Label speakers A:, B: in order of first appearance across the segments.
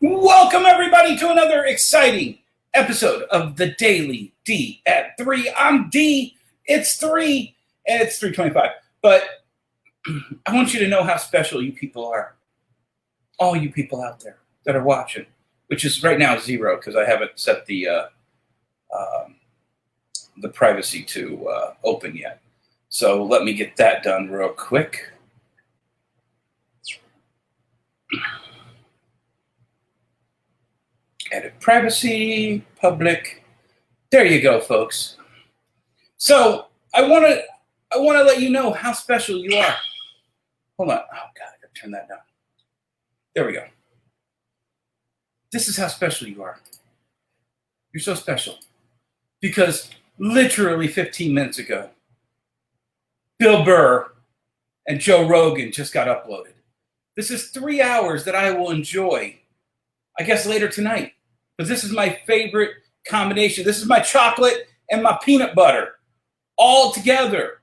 A: Welcome, everybody, to another exciting episode of the Daily D at 3. I'm D, it's 3, and it's 3:25. But I want you to know how special you people are. All you people out there that are watching, which is right now 0 because I haven't set the privacy to open yet. So let me get that done real quick. Edit privacy, public. There you go, folks. So I want to let you know how special you are. Hold on. Oh God, I gotta turn that down. There we go. This is how special you are. You're so special because literally 15 minutes ago, Bill Burr and Joe Rogan just got uploaded. This is 3 hours that I will enjoy, I guess, later tonight. But this is my favorite combination. This is my chocolate and my peanut butter all together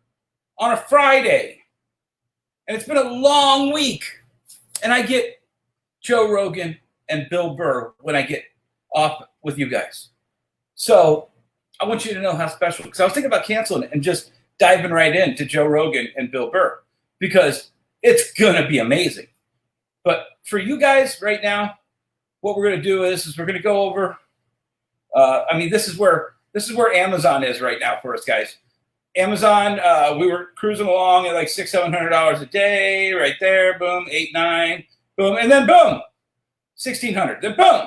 A: on a Friday. And it's been a long week. And I get Joe Rogan and Bill Burr when I get off with you guys. So I want you to know how special, because I was thinking about canceling it and just diving right into Joe Rogan and Bill Burr, because it's going to be amazing. But for you guys right now, what we're going to do is we're going to go over. This is where Amazon is right now for us, guys. Amazon, we were cruising along at like $600-700 a day, right there. Boom, 8-9, boom, and then boom, 1,600. Then boom,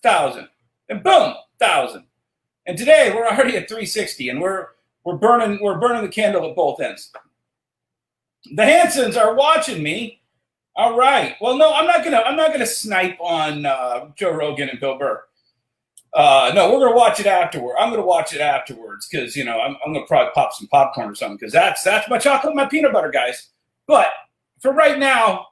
A: 1,000. Then boom, 1,000. And today we're already at 360, and we're burning the candle at both ends. The Hansons are watching me. All right. Well, no, I'm not gonna snipe on Joe Rogan and Bill Burr. No, we're gonna watch it afterward. I'm gonna watch it afterwards because I'm gonna probably pop some popcorn or something, because that's my chocolate and my peanut butter, guys. But for right now,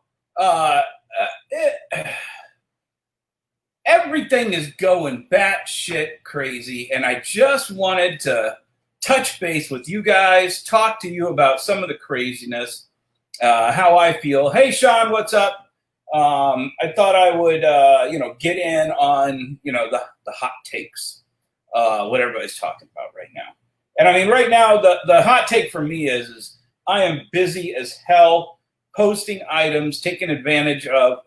A: everything is going batshit crazy, and I just wanted to touch base with you guys, talk to you about some of the craziness. How I feel. Hey, Sean, what's up? I thought I would, get in on, the hot takes, what everybody's talking about right now. And I mean, right now, the hot take for me is I am busy as hell posting items, taking advantage of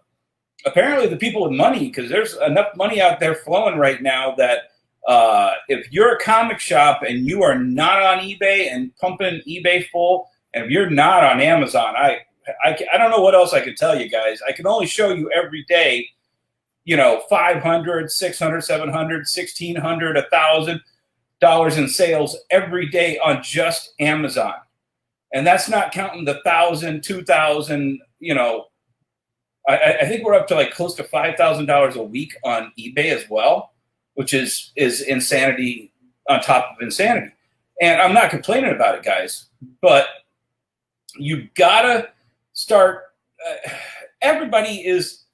A: apparently the people with money, because there's enough money out there flowing right now that if you're a comic shop and you are not on eBay and pumping eBay full, and if you're not on Amazon, I don't know what else I could tell you guys. I can only show you every day, $500, $600, $700, $1,600, $1,000 in sales every day on just Amazon. And that's not counting the 1,000, 2,000, I think we're up to like close to $5,000 a week on eBay as well, which is insanity on top of insanity. And I'm not complaining about it, guys, but you gotta start. Everybody is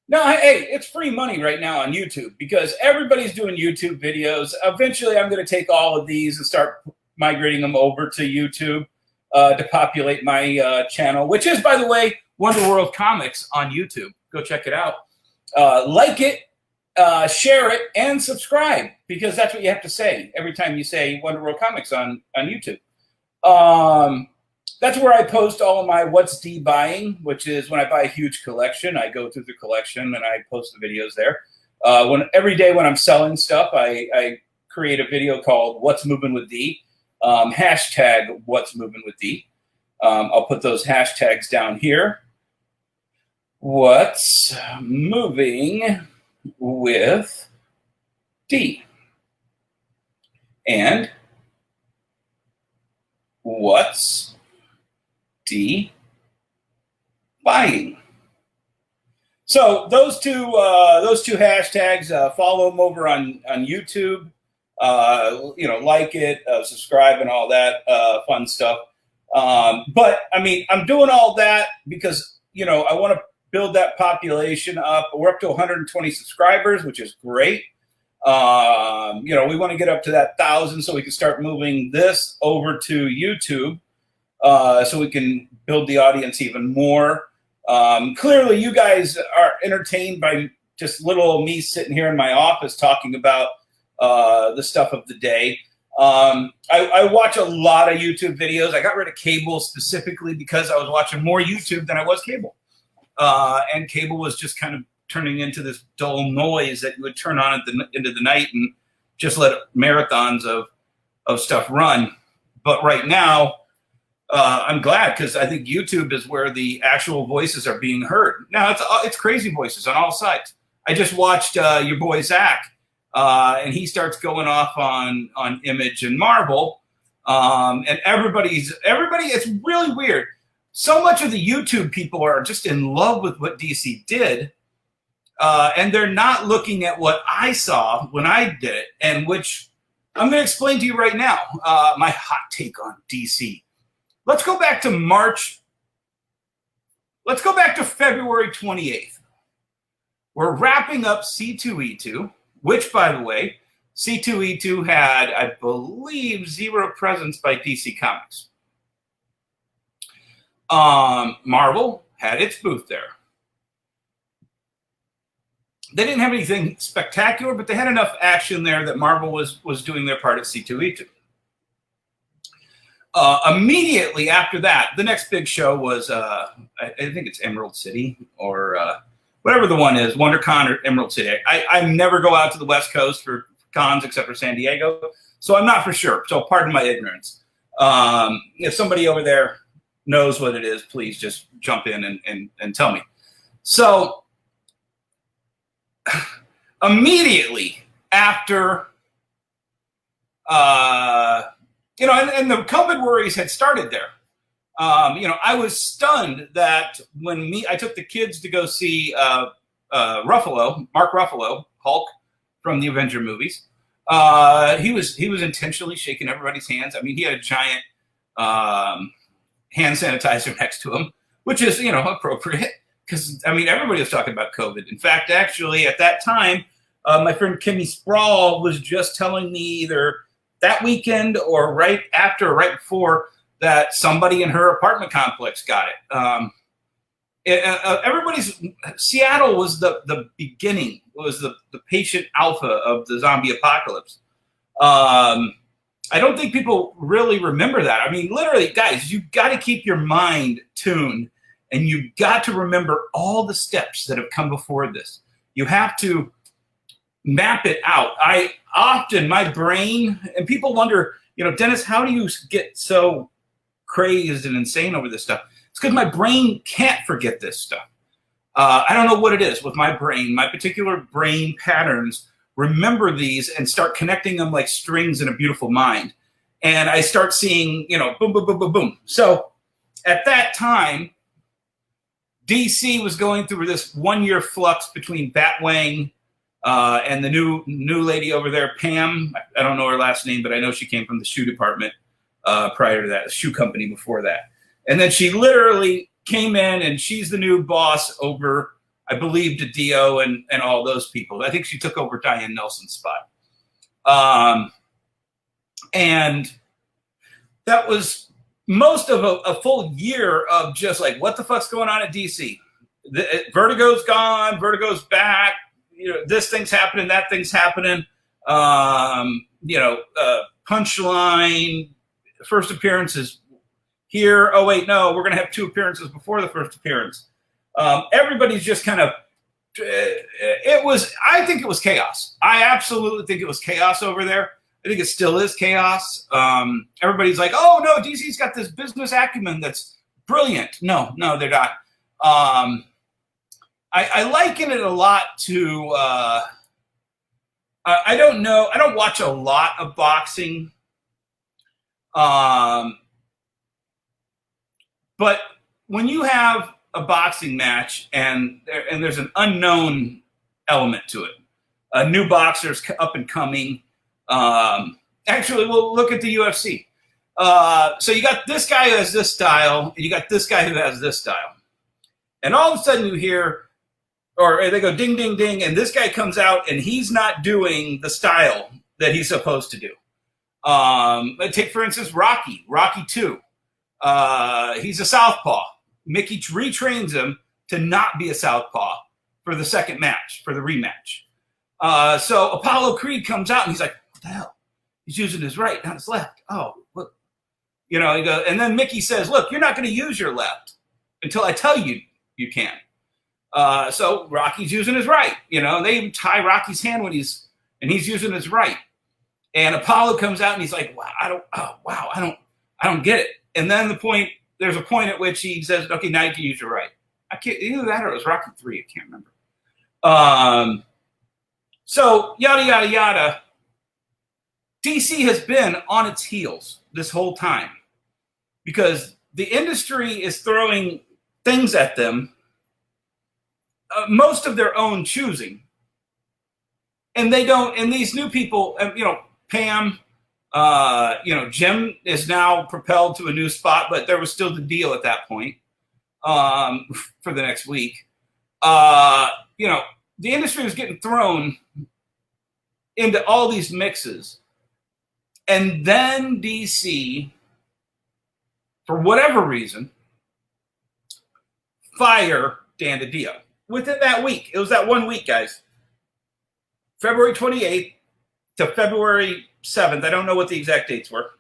A: no. Hey, it's free money right now on YouTube because everybody's doing YouTube videos. Eventually, I'm going to take all of these and start migrating them over to YouTube to populate my channel, which is, by the way, Wonder World Comics on YouTube. Go check it out. Like it, share it, and subscribe, because that's what you have to say every time you say Wonder World Comics on YouTube. That's where I post all of my what's D buying, which is when I buy a huge collection, I go through the collection and I post the videos there. Every day when I'm selling stuff, I create a video called What's Moving with D, hashtag What's Moving with D. I'll put those hashtags down here. What's moving with D? And what's D buying? So those two hashtags, follow them over on YouTube. Like it, subscribe, and all that fun stuff. But I mean, I'm doing all that because I want to build that population up. We're up to 120 subscribers, which is great. We want to get up to that 1,000 so we can start moving this over to YouTube, so we can build the audience even more. Clearly, you guys are entertained by just little me sitting here in my office talking about the stuff of the day. I watch a lot of YouTube videos. I got rid of cable specifically because I was watching more YouTube than I was cable. And cable was just kind of turning into this dull noise that you would turn on at into the night and just let marathons of stuff run. But right now, I'm glad because I think YouTube is where the actual voices are being heard. Now, it's crazy voices on all sides. I just watched your boy Zach, and he starts going off on Image and Marvel, and everybody. It's really weird. So much of the YouTube people are just in love with what DC did, and they're not looking at what I saw when I did it, and which I'm going to explain to you right now. My hot take on DC. Let's go back to March. Let's go back to February 28th. We're wrapping up C2E2, which, by the way, C2E2 had, I believe, 0 presence by DC Comics. Marvel had its booth there. They didn't have anything spectacular, but they had enough action there that Marvel was doing their part at C2E2. Immediately after that, the next big show was, I think it's Emerald City or whatever the one is, WonderCon or Emerald City. I never go out to the West Coast for cons except for San Diego, so I'm not for sure. So pardon my ignorance. If somebody over there knows what it is, please just jump in and tell me. So immediately after, and the COVID worries had started there. I was stunned that when I took the kids to go see Mark Ruffalo, Hulk from the Avenger movies. He was intentionally shaking everybody's hands. I mean, he had a giant hand sanitizer next to him, which is, appropriate because, everybody was talking about COVID. In fact, actually, at that time, my friend Kimmy Sprawl was just telling me either that weekend or right after or right before that somebody in her apartment complex got it. Seattle was the beginning, was the patient alpha of the zombie apocalypse. I don't think people really remember that. Literally, guys, you've got to keep your mind tuned and you've got to remember all the steps that have come before this. You have to map it out. My brain, and people wonder, Dennis, how do you get so crazed and insane over this stuff? It's because my brain can't forget this stuff. I don't know what it is with my brain. My particular brain patterns remember these and start connecting them like strings in a beautiful mind. And I start seeing, boom, boom, boom, boom, boom. So at that time, DC was going through this 1-year flux between Batwing and the new lady over there, Pam. I don't know her last name, but I know she came from the shoe department prior to that, the shoe company before that. And then she literally came in and she's the new boss over, I believe, DiDio and all those people. I think she took over Diane Nelson's spot. And that was most of a full year of just like, what the fuck's going on at DC? Vertigo's gone, Vertigo's back. This thing's happening, that thing's happening. Punchline, first appearances here. Oh, wait, no, we're going to have 2 appearances before the first appearance. Everybody's just kind of, I think it was chaos. I absolutely think it was chaos over there. I think it still is chaos. Everybody's like, oh, no, DC's got this business acumen that's brilliant. No, they're not. I liken it a lot to, I don't know. I don't watch a lot of boxing. But when you have a boxing match and there's an unknown element to it, a new boxer's up and coming. Actually, we'll look at the UFC. So you got this guy who has this style, and you got this guy who has this style. And all of a sudden you hear, or they go ding, ding, ding, and this guy comes out and he's not doing the style that he's supposed to do. Take, for instance, Rocky 2. He's a southpaw. Mickey retrains him to not be a southpaw for the second match, for the rematch. So Apollo Creed comes out and he's like, what the hell? He's using his right, not his left. Oh, look. You know, he goes, and then Mickey says, look, you're not going to use your left until I tell you you can. So Rocky's using his right. You know, they even tie Rocky's hand when he's using his right. And Apollo comes out and he's like, wow, I don't get it. And then there's a point at which he says, okay, now you can use your right. I can't, either that or it was Rocky 3, I can't remember. So yada, yada, yada. DC has been on its heels this whole time because the industry is throwing things at them, most of their own choosing. And they don't, and these new people, you know, Pam, you know, Jim is now propelled to a new spot, but there was still the deal at that point for the next week. You know, the industry was getting thrown into all these mixes. And then DC, for whatever reason, fire Dan DiDio. Within that week, it was that 1 week, guys. February 28th to February 7th. I don't know what the exact dates were.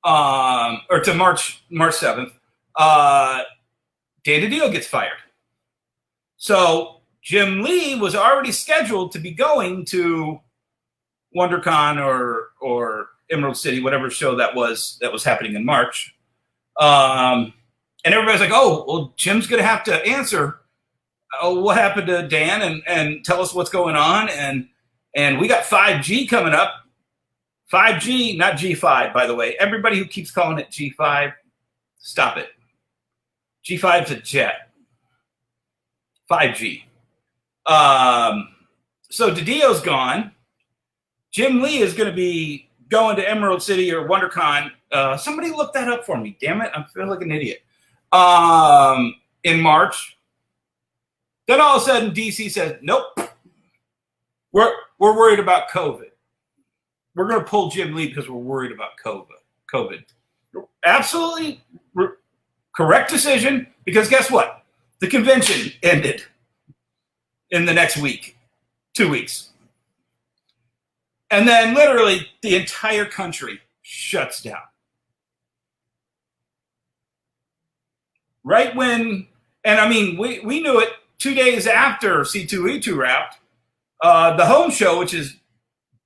A: Or to March 7th. Dan DiDio gets fired. So Jim Lee was already scheduled to be going to WonderCon or Emerald City, whatever show that was happening in March. And everybody's like, oh, well, Jim's going to have to answer what happened to Dan and tell us what's going on. And we got 5G coming up. 5G, not G5, by the way. Everybody who keeps calling it G5, stop it. G5's a jet. 5G. So DiDio's gone. Jim Lee is going to be going to Emerald City or WonderCon. Somebody look that up for me. Damn it, I feel like an idiot. In March. Then all of a sudden, DC says, nope. We're worried about COVID. We're going to pull Jim Lee because we're worried about COVID. Absolutely correct decision because guess what? The convention ended in the next week, 2 weeks. And then literally the entire country shuts down. Right when, and I mean, we knew it 2 days after C2E2 wrapped. The home show, which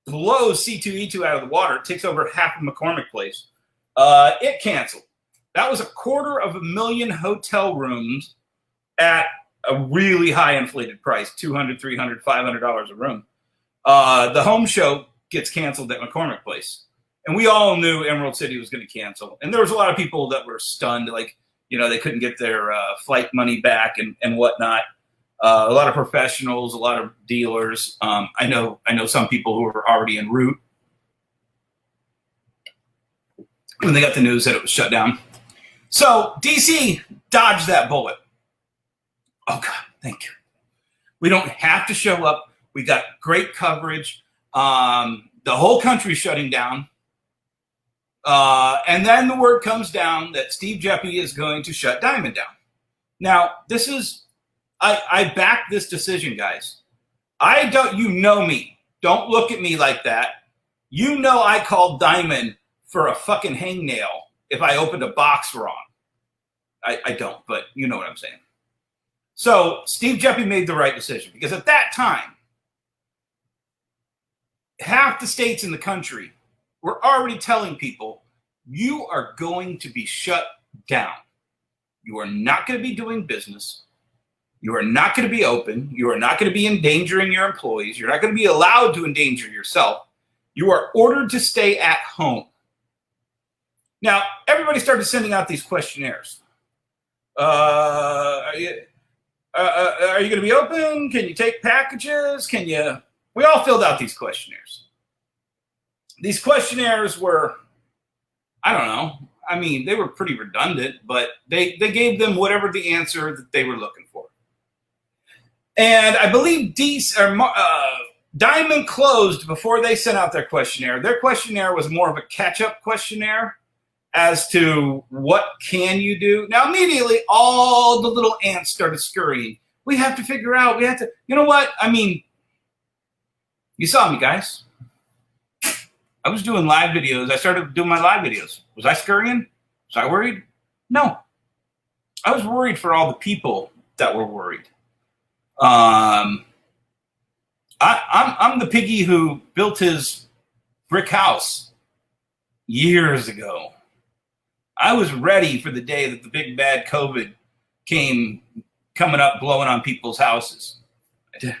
A: blows C2E2 out of the water, it takes over half of McCormick Place. It canceled. That was 250,000 hotel rooms at a really high inflated price, $200, $300, $500 a room. The home show gets canceled at McCormick Place. And we all knew Emerald City was going to cancel. And there was a lot of people that were stunned, like, you know, they couldn't get their flight money back and whatnot. A lot of professionals, a lot of dealers. I know some people who were already en route when they got the news that it was shut down. So DC dodged that bullet. Oh, God, thank you. We don't have to show up. We got great coverage. The whole country's shutting down. And then the word comes down that Steve Jeppe is going to shut Diamond down. Now, this is, I back this decision, guys. You know me. Don't look at me like that. You know I called Diamond for a fucking hangnail if I opened a box wrong. I don't, but you know what I'm saying. So Steve Jeppe made the right decision because at that time, half the states in the country were already telling people, you are going to be shut down. You are not going to be doing business. You are not going to be open. You are not going to be endangering your employees. You're not going to be allowed to endanger yourself. You are ordered to stay at home. Now, everybody started sending out these questionnaires. Are you going to be open? Can you take packages? We all filled out these questionnaires. These questionnaires were, I don't know. I mean, they were pretty redundant, but they gave them whatever the answer that they were looking for. And I believe Diamond closed before they sent out their questionnaire. Their questionnaire was more of a catch-up questionnaire as to what can you do. Now, immediately, all the little ants started scurrying. We have to figure out. We have to. You know what? I mean, you saw me, guys. I was doing live videos. I started doing my live videos. Was I scurrying? Was I worried? No. I was worried for all the people that were worried. I'm the piggy who built his brick house years ago. I was ready for the day that the big bad COVID came coming up, blowing on people's houses. I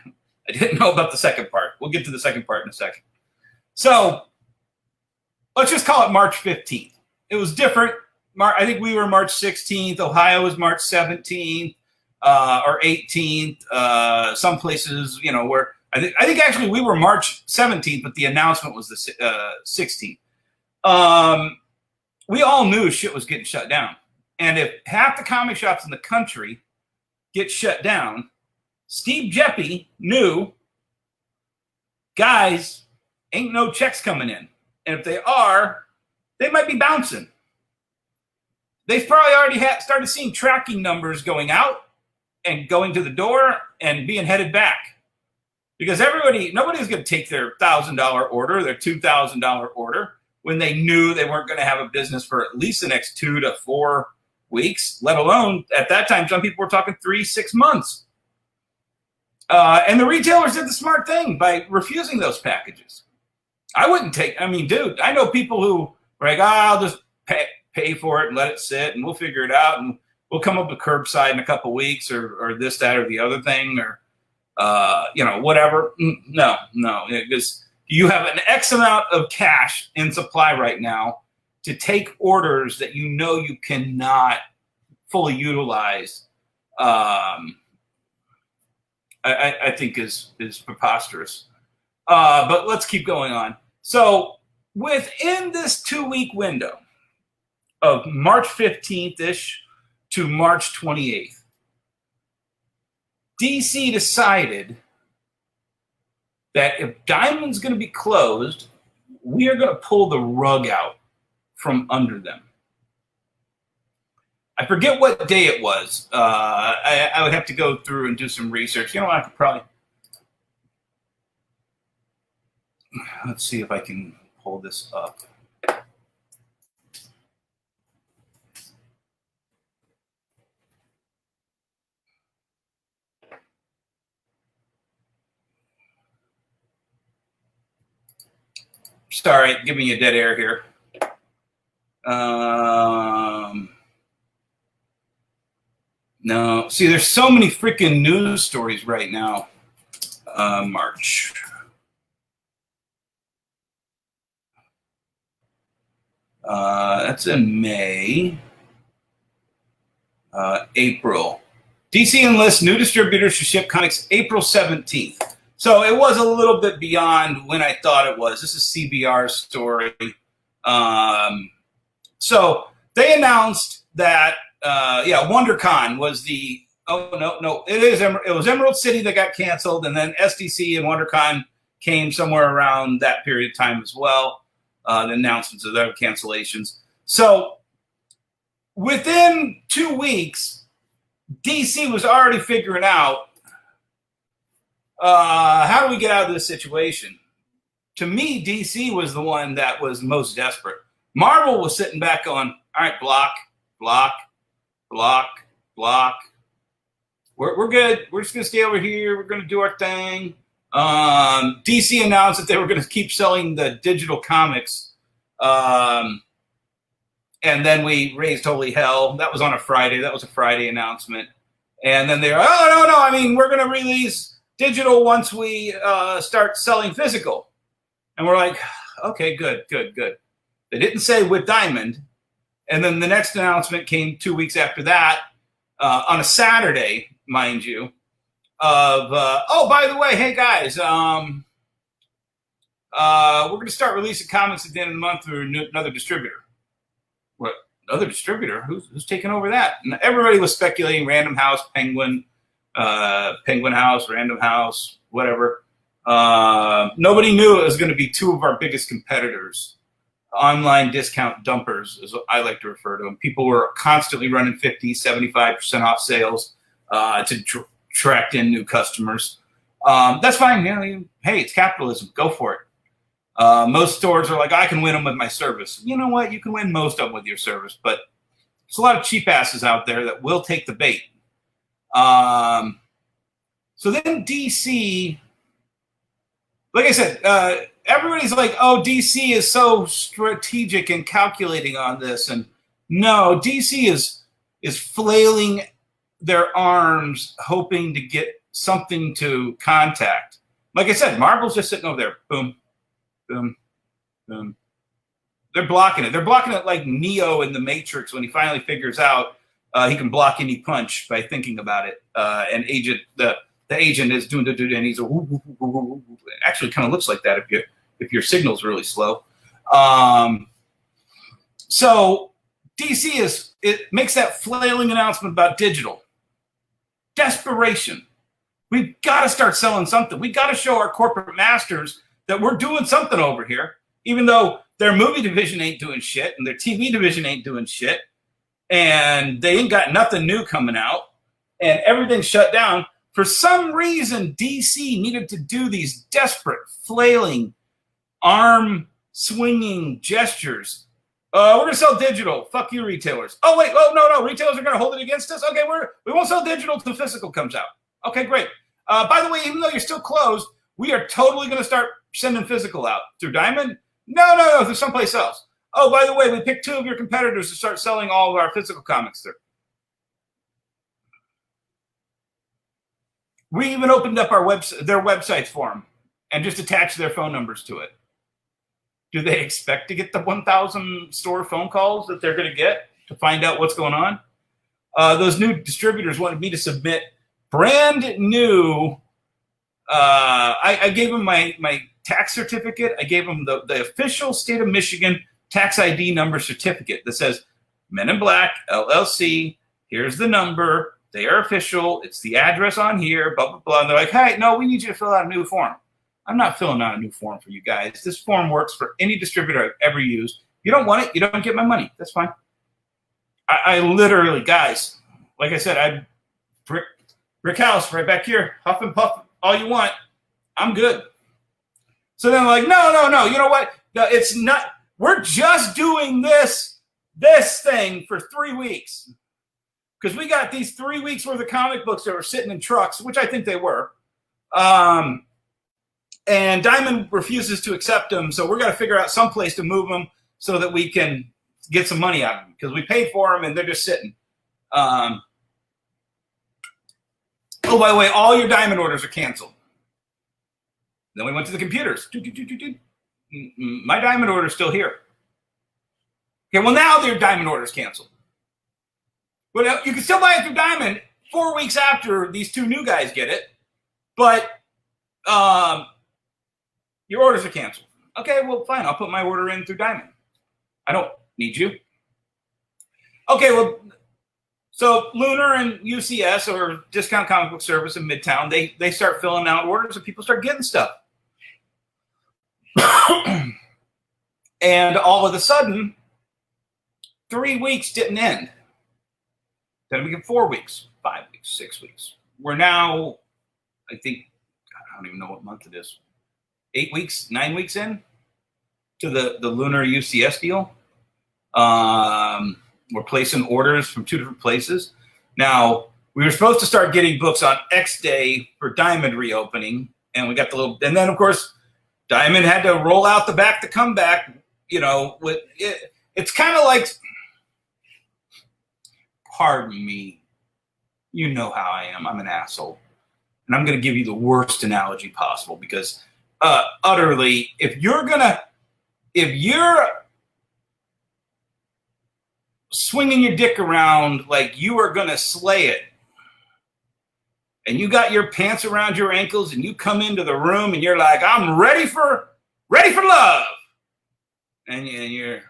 A: didn't know about the second part. We'll get to the second part in a second. So let's just call it March 15th. It was different. I think we were March 16th. Ohio was March 17th or 18th. Some places, you know, where I think actually we were March 17th, but the announcement was the 16th. We all knew shit was getting shut down. And if half the comic shops in the country get shut down, Steve Jeppy knew, guys, ain't no checks coming in. And if they are, they might be bouncing. They've probably already started seeing tracking numbers going out and going to the door and being headed back. Because nobody's going to take their $1,000 order, their $2,000 order, when they knew they weren't going to have a business for at least the next 2 to 4 weeks, let alone, at that time, some people were talking 3-6 months. And the retailers did the smart thing by refusing those packages. I mean, dude, I know people who were like, I'll just pay for it and let it sit and we'll figure it out and we'll come up with curbside in a couple of weeks or this, that, or the other thing or, you know, whatever. No, because you have an X amount of cash in supply right now to take orders that you know you cannot fully utilize. I think is preposterous. But let's keep going on. So within this 2-week window of March 15th-ish to March 28th, DC decided that if Diamond's going to be closed, we are going to pull the rug out from under them. I forget what day it was. I would have to go through and do some research. You know what? I could probably... Let's see if I can pull this up. Sorry, giving you dead air here. No, see, there's so many freaking news stories right now. March. That's in May. April. DC enlists new distributors to ship comics April 17th. So it was a little bit beyond when I thought it was. This is CBR's story. So they announced that, WonderCon was the, it was Emerald City that got canceled, and then SDC and WonderCon came somewhere around that period of time as well, the announcements of their cancellations. So within 2 weeks, DC was already figuring out, how do we get out of this situation? To me, DC was the one that was most desperate. Marvel was sitting back going, all right, block. We're good. We're just going to stay over here. We're going to do our thing. DC announced that they were going to keep selling the digital comics. And then we raised holy hell. That was on a Friday. That was a Friday announcement. And then they were, no. I mean, we're going to release digital once we start selling physical. And we're like, okay, good. They didn't say with Diamond. And then the next announcement came 2 weeks after that, on a Saturday, mind you, of, by the way, hey guys, we're going to start releasing comics at the end of the month through another distributor. What? Another distributor? Who's taking over that? And everybody was speculating Random House, Penguin House, Random House, whatever. Nobody knew it was going to be two of our biggest competitors. Online discount dumpers is what I like to refer to them. People were constantly running 50, 75% off sales to attract in new customers. That's fine. Hey, it's capitalism. Go for it. Most stores are like, I can win them with my service. You know what? You can win most of them with your service, but there's a lot of cheap asses out there that will take the bait. So then DC, like I said, everybody's like, oh, DC is so strategic and calculating on this. And no, DC is flailing their arms, hoping to get something to contact. Like I said, Marvel's just sitting over there. Boom, boom, boom. They're blocking it. They're blocking it like Neo in the Matrix when he finally figures out he can block any punch by thinking about it. And the agent is doing and he's it actually kind of looks like that if your signal's really slow. So DC makes that flailing announcement about digital. Desperation. We've got to start selling something. We got to show our corporate masters that we're doing something over here, even though their movie division ain't doing shit and their TV division ain't doing shit, and they ain't got nothing new coming out, and everything's shut down. For some reason, DC needed to do these desperate, flailing, arm-swinging gestures. We're going to sell digital. Fuck you, retailers. Oh, wait. Oh, no. Retailers are going to hold it against us? Okay, we won't sell digital till physical comes out. Okay, great. By the way, even though you're still closed, we are totally going to start sending physical out. Through Diamond? No, through someplace else. Oh, by the way, we picked 2 of your competitors to start selling all of our physical comics through. We even opened up their websites for them and just attached their phone numbers to it. Do they expect to get the 1,000 store phone calls that they're going to get to find out what's going on? Those new distributors wanted me to submit brand new. I gave them my tax certificate. I gave them the official state of Michigan tax ID number certificate that says Men in Black, LLC. Here's the number. They are official. It's the address on here, blah, blah, blah. And they're like, hey, no, we need you to fill out a new form. I'm not filling out a new form for you guys. This form works for any distributor I've ever used. You don't want it, you don't get my money. That's fine. I literally, guys, like I said, brick house right back here, huff and puff all you want. I'm good. So then like, no. You know what? No, it's not. We're just doing this thing for 3 weeks. Because we got these 3 weeks worth of comic books that were sitting in trucks, which I think they were. And Diamond refuses to accept them, so we're going to figure out some place to move them so that we can get some money out of them. Because we paid for them, and they're just sitting. Oh, by the way, all your Diamond orders are canceled. Then we went to the computers. My Diamond order is still here. Okay, well, now their Diamond order is canceled. Well, you can still buy it through Diamond 4 weeks after these 2 new guys get it, but your orders are canceled. Okay, well, fine. I'll put my order in through Diamond. I don't need you. Okay, well, so Lunar and UCS, or Discount Comic Book Service in Midtown, they start filling out orders and people start getting stuff. And all of a sudden, 3 weeks didn't end. Then we get 4 weeks, 5 weeks, 6 weeks. We're now, I think, I don't even know what month it is. 8 weeks, 9 weeks in to the Lunar UCS deal. We're placing orders from 2 different places. Now, we were supposed to start getting books on X Day for Diamond reopening, and we got and then of course, Diamond had to roll out the comeback. You know, with it, it's kind of like, pardon me, you know how I am. I'm an asshole, and I'm going to give you the worst analogy possible because. Utterly, if you're swinging your dick around like you are gonna slay it, and you got your pants around your ankles, and you come into the room and you're like, I'm ready for love, and you're.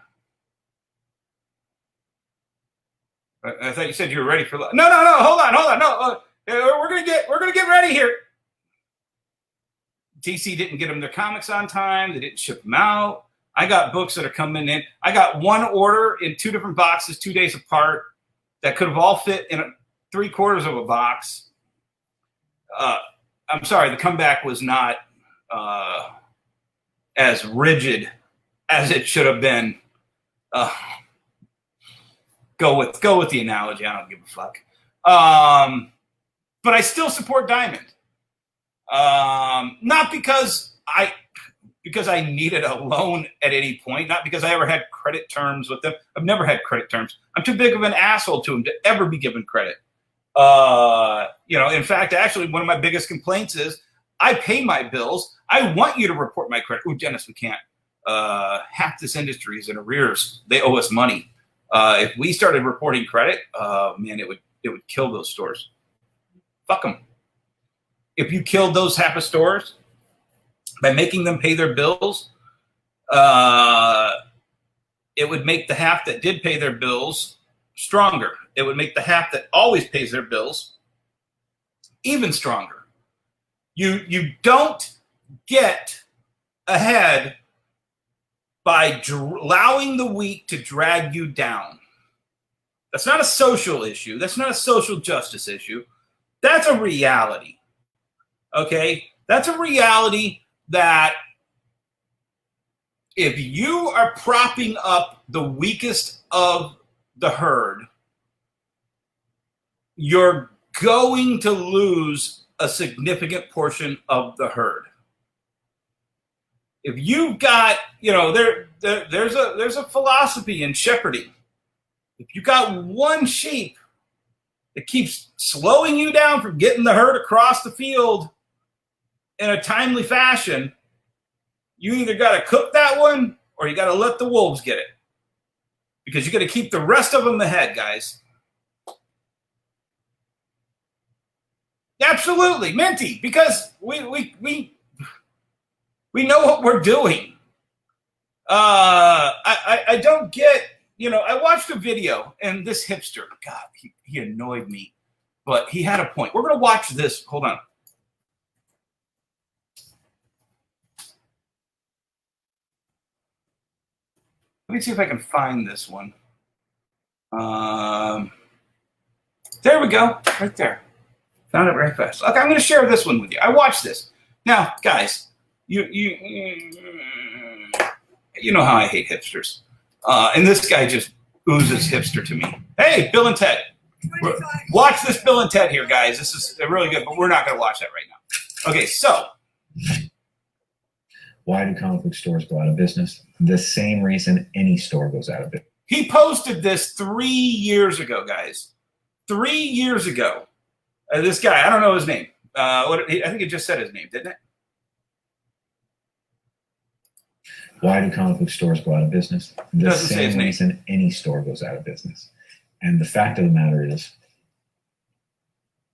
A: I thought you said you were ready for love. No, hold on, no, we're gonna get ready here. DC didn't get them their comics on time. They didn't ship them out. I got books that are coming in. I got one order in 2 different boxes, 2 days apart, that could have all fit in 3/4 of a box. I'm sorry, the comeback was not as rigid as it should have been. Go with the analogy. I don't give a fuck. But I still support Diamond. Not because I needed a loan at any point, not because I ever had credit terms with them. I've never had credit terms. I'm too big of an asshole to them to ever be given credit. In fact, actually, one of my biggest complaints is I pay my bills. I want you to report my credit. Oh, Dennis, we can't. Half this industry is in arrears. They owe us money. If we started reporting credit, man, it would kill those stores. Fuck them. If you killed those half of stores by making them pay their bills, it would make the half that did pay their bills stronger. It would make the half that always pays their bills even stronger. You don't get ahead by allowing the weak to drag you down. That's not a social issue. That's not a social justice issue. That's a reality. Okay? That's a reality that if you are propping up the weakest of the herd, you're going to lose a significant portion of the herd. If you've got, there's a philosophy in shepherding. If you got one sheep that keeps slowing you down from getting the herd across the field in a timely fashion, you either got to cook that one or you got to let the wolves get it. Because you got to keep the rest of them ahead, guys. Absolutely, Minty, because we know what we're doing. I don't get, I watched a video and this hipster, God, he annoyed me, but he had a point. We're going to watch this. Hold on. Let me see if I can find this one. There we go, right there. Found it very fast. Okay, I'm going to share this one with you. I watched this. Now, guys, you know how I hate hipsters. And this guy just oozes hipster to me. Hey, Bill and Ted. Watch this Bill and Ted here, guys. This is really good, but we're not going to watch that right now. Okay, so.
B: Why do comic book stores go out of business? The same reason any store goes out of business.
A: He posted this 3 years ago, guys. 3 years ago. This guy, I don't know his name. I think it just said his name, didn't it?
B: Why do comic book stores go out of business? The
A: same
B: reason any store goes out of business. And the fact of the matter is,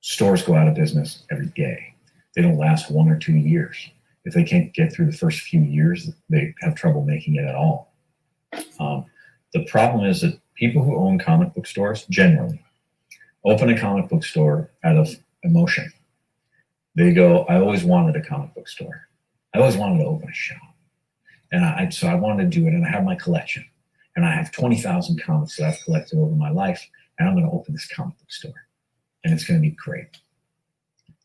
B: stores go out of business every day. They don't last 1 or 2 years. If they can't get through the first few years, they have trouble making it at all. The problem is that people who own comic book stores generally open a comic book store out of emotion. They go, I always wanted a comic book store. I always wanted to open a shop. And so I wanted to do it, and I have my collection. And I have 20,000 comics that I've collected over my life, and I'm going to open this comic book store. And it's going to be great.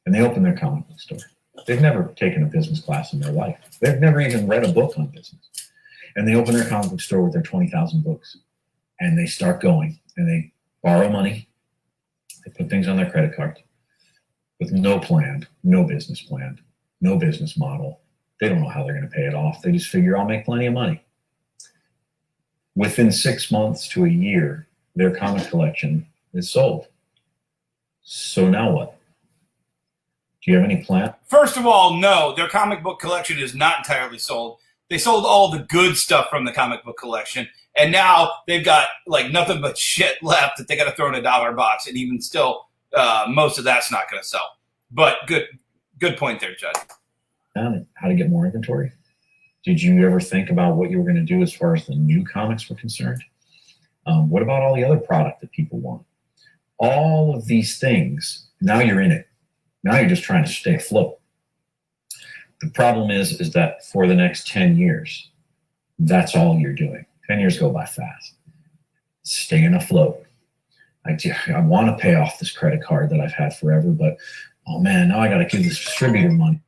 B: And they open their comic book store. They've never taken a business class in their life. They've never even read a book on business. And they open their comic book store with their 20,000 books. And they start going, and they borrow money. They put things on their credit card with no plan, no business plan, no business model. They don't know how they're going to pay it off. They just figure, I'll make plenty of money. Within 6 months to a year, their comic collection is sold. So now what? Do you have any plan?
A: First of all, no. Their comic book collection is not entirely sold. They sold all the good stuff from the comic book collection, and now they've got like nothing but shit left that they got to throw in a dollar box, and even still, most of that's not going to sell. But good point there, Jud.
B: How to get more inventory? Did you ever think about what you were going to do as far as the new comics were concerned? What about all the other product that people want? All of these things, now you're in it. Now you're just trying to stay afloat. The problem is that for the next 10 years, that's all you're doing. 10 years go by fast. Staying afloat. I want to pay off this credit card that I've had forever, but Oh man, now I got to give this distributor money.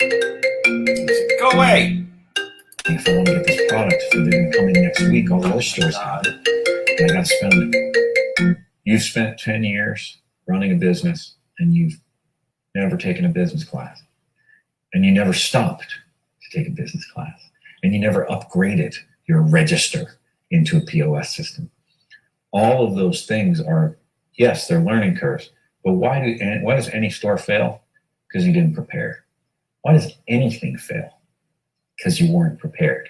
A: Go away.
B: If I want to get this product for them coming next week, all the other stores have it. And I got to spend it. You've spent 10 years running a business and you've never taken a business class. And you never stopped to take a business class. And you never upgraded your register into a POS system. All of those things are, yes, they're learning curves. But why does any store fail? Because you didn't prepare. Why does anything fail? Because you weren't prepared.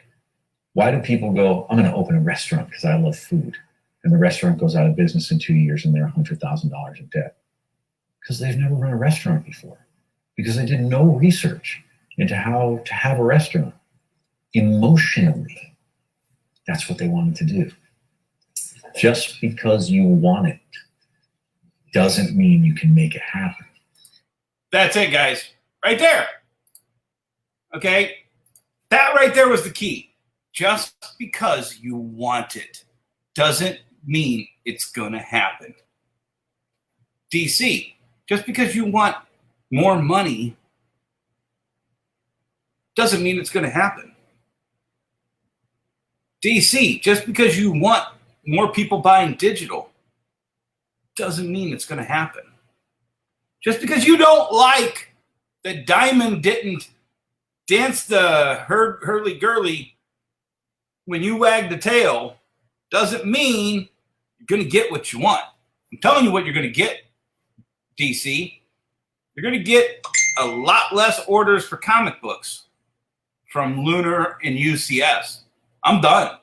B: Why do people go, I'm going to open a restaurant because I love food, and the restaurant goes out of business in 2 years and they're $100,000 in debt? Because they've never run a restaurant before, because they did no research into how to have a restaurant. Emotionally, that's what they wanted to do. Just because you want it doesn't mean you can make it happen.
A: That's it, guys. Right there. Okay? That right there was the key. Just because you want it doesn't mean it's going to happen. DC, just because you want more money doesn't mean it's going to happen. DC, just because you want more people buying digital doesn't mean it's going to happen. Just because you don't like that Diamond didn't dance the hurly-gurly when you wag the tail doesn't mean you're going to get what you want. I'm telling you what you're going to get, DC. You're going to get a lot less orders for comic books from Lunar and UCS. I'm done.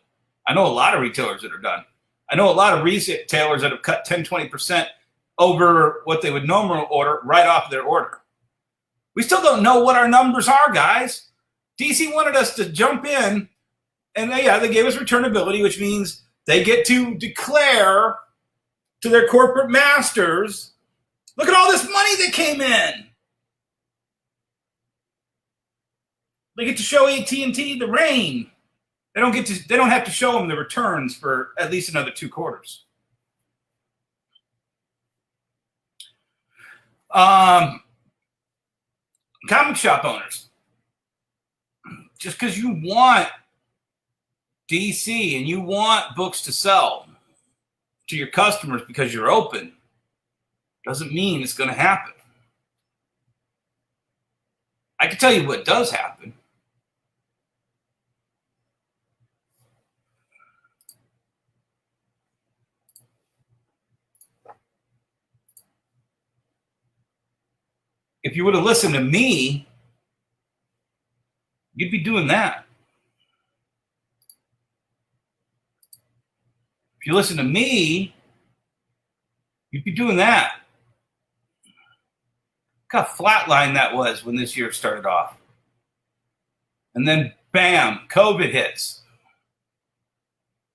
A: I know a lot of retailers that are done. I know a lot of retailers that have cut 10, 20% over what they would normally order right off their order. We still don't know what our numbers are, guys. DC wanted us to jump in, and they gave us returnability, which means they get to declare to their corporate masters, look at all this money that came in. They get to show AT&T the rain. They don't have to show them the returns for at least another 2 quarters. Comic shop owners, just because you want DC and you want books to sell to your customers because you're open, doesn't mean it's going to happen. I can tell you what does happen. If you would have listened to me, you'd be doing that. If you listen to me, you'd be doing that. Look how flatline that was when this year started off. And then, bam, COVID hits.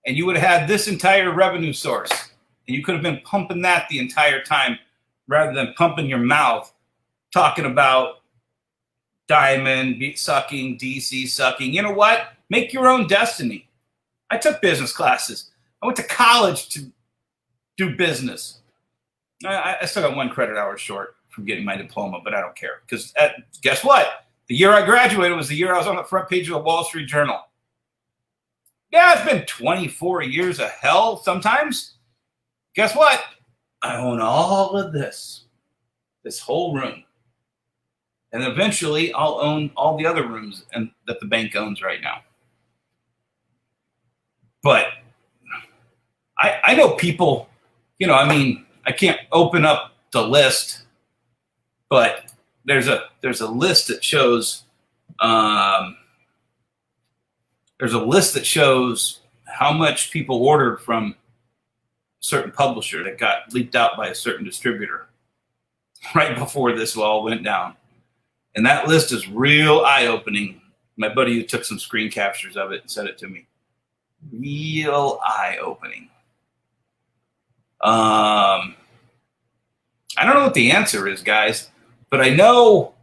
A: And you would have had this entire revenue source. And you could have been pumping that the entire time rather than pumping your mouth talking about Diamond sucking, DC sucking. You know what? Make your own destiny. I took business classes. I went to college to do business. I still got 1 credit hour short from getting my diploma, but I don't care. Because guess what? The year I graduated was the year I was on the front page of the Wall Street Journal. Yeah, it's been 24 years of hell sometimes. Guess what? I own all of this whole room. And eventually, I'll own all the other rooms that the bank owns right now. But I know people, I can't open up the list, but there's a list that shows how much people ordered from a certain publisher that got leaked out by a certain distributor right before this all went down. And that list is real eye-opening. My buddy who took some screen captures of it and sent it to me. Real eye-opening. I don't know what the answer is, guys, but I know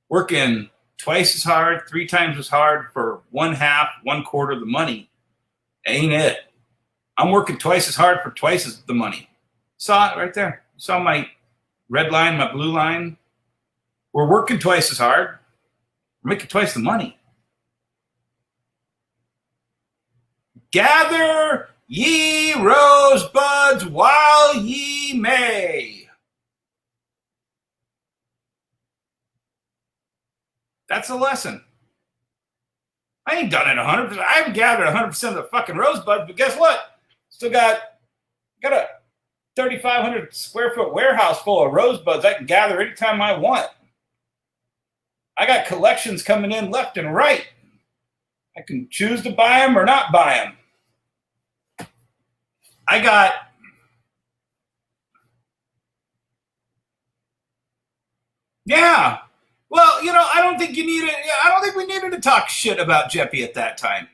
A: working twice as hard, 3 times as hard for 1/2, 1/4 the money Ain't it? I'm working twice as hard for twice as the money. Saw it right there. Saw my red line, my blue line. We're working twice as hard. We're making twice the money. Gather ye rosebuds while ye may. That's a lesson. I ain't done it 100%. I haven't gathered 100% of the fucking rosebuds, but guess what? Still got a 3,500 square foot warehouse full of rosebuds I can gather anytime I want. I got collections coming in left and right. I can choose to buy them or not buy them. Yeah. Well, I don't think we needed to talk shit about Jeppy at that time.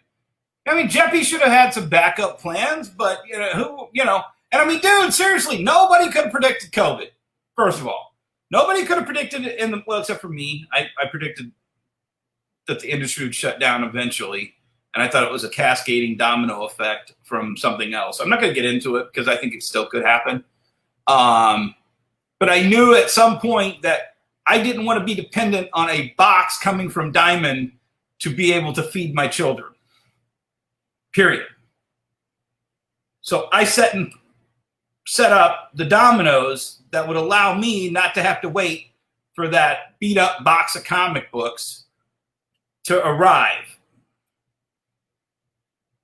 A: I mean, Jeppy should have had some backup plans, but and I mean, dude, seriously, nobody could have predicted COVID. First of all, nobody could have predicted it except for me. I predicted that the industry would shut down eventually, and I thought it was a cascading domino effect from something else. I'm not going to get into it because I think it still could happen. But I knew at some point that I didn't want to be dependent on a box coming from Diamond to be able to feed my children. Period. So I set up the dominoes that would allow me not to have to wait for that beat up box of comic books to arrive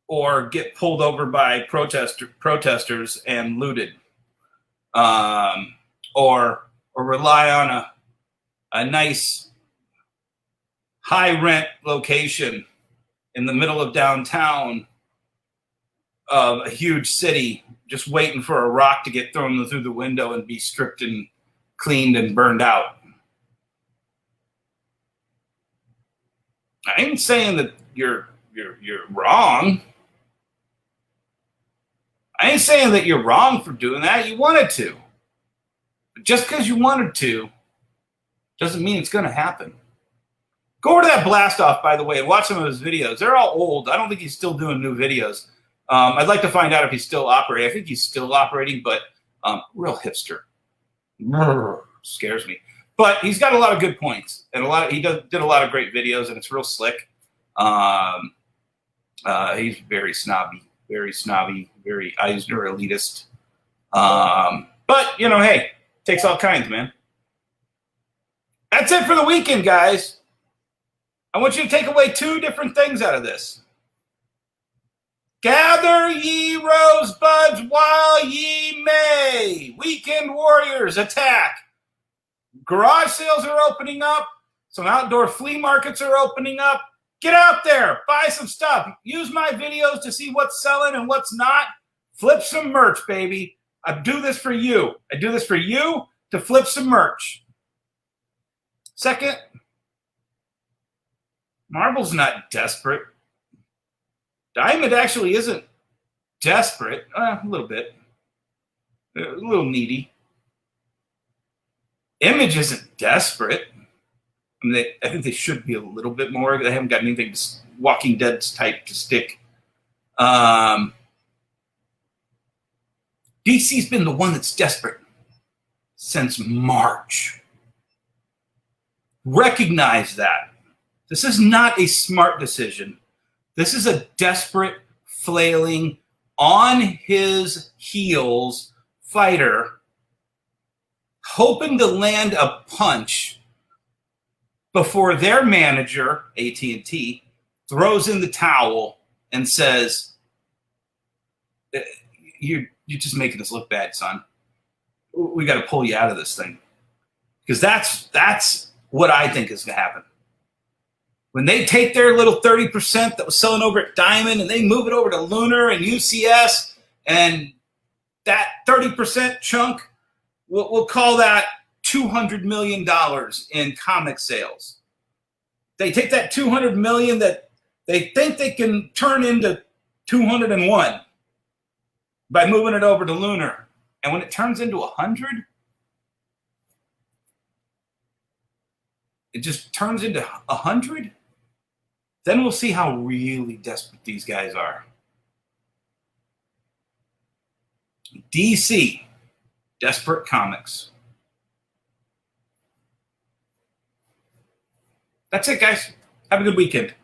A: or get pulled over by protesters and looted, or rely on a nice high rent location in the middle of downtown of a huge city, just waiting for a rock to get thrown through the window and be stripped and cleaned and burned out. I ain't saying that you're wrong. I ain't saying that you're wrong for doing that. You wanted to. But just because you wanted to doesn't mean it's going to happen. Go over to that Blast Off, by the way, and watch some of his videos. They're all old. I don't think he's still doing new videos. I'd like to find out if he's still operating. I think he's still operating, but real hipster. Scares me. But he's got a lot of good points, and he did a lot of great videos, and it's real slick. He's very snobby, very Eisner elitist. But hey, takes all kinds, man. That's it for the weekend, guys. I want you to take away two different things out of this. Gather ye rosebuds while ye may. Weekend warriors, attack. Garage sales are opening up. Some outdoor flea markets are opening up. Get out there. Buy some stuff. Use my videos to see what's selling and what's not. Flip some merch, baby. I do this for you. I do this for you to flip some merch. Second, Marvel's not desperate. Diamond actually isn't desperate. A little bit. A little needy. Image isn't desperate. I mean, I think they should be a little bit more. They haven't got anything Walking Dead's type to stick. DC's been the one that's desperate since March. Recognize that. This is not a smart decision. This is a desperate, flailing, on his heels fighter hoping to land a punch before their manager, AT&T, throws in the towel and says, you're just making us look bad, son. We got to pull you out of this thing. Because that's what I think is going to happen. When they take their little 30% that was selling over at Diamond and they move it over to Lunar and UCS, and that 30% chunk, we'll call that $200 million in comic sales. They take that $200 million that they think they can turn into 201 by moving it over to Lunar. And when it turns into 100, it just turns into 100. Then we'll see how really desperate these guys are. DC, Desperate Comics. That's it, guys. Have a good weekend.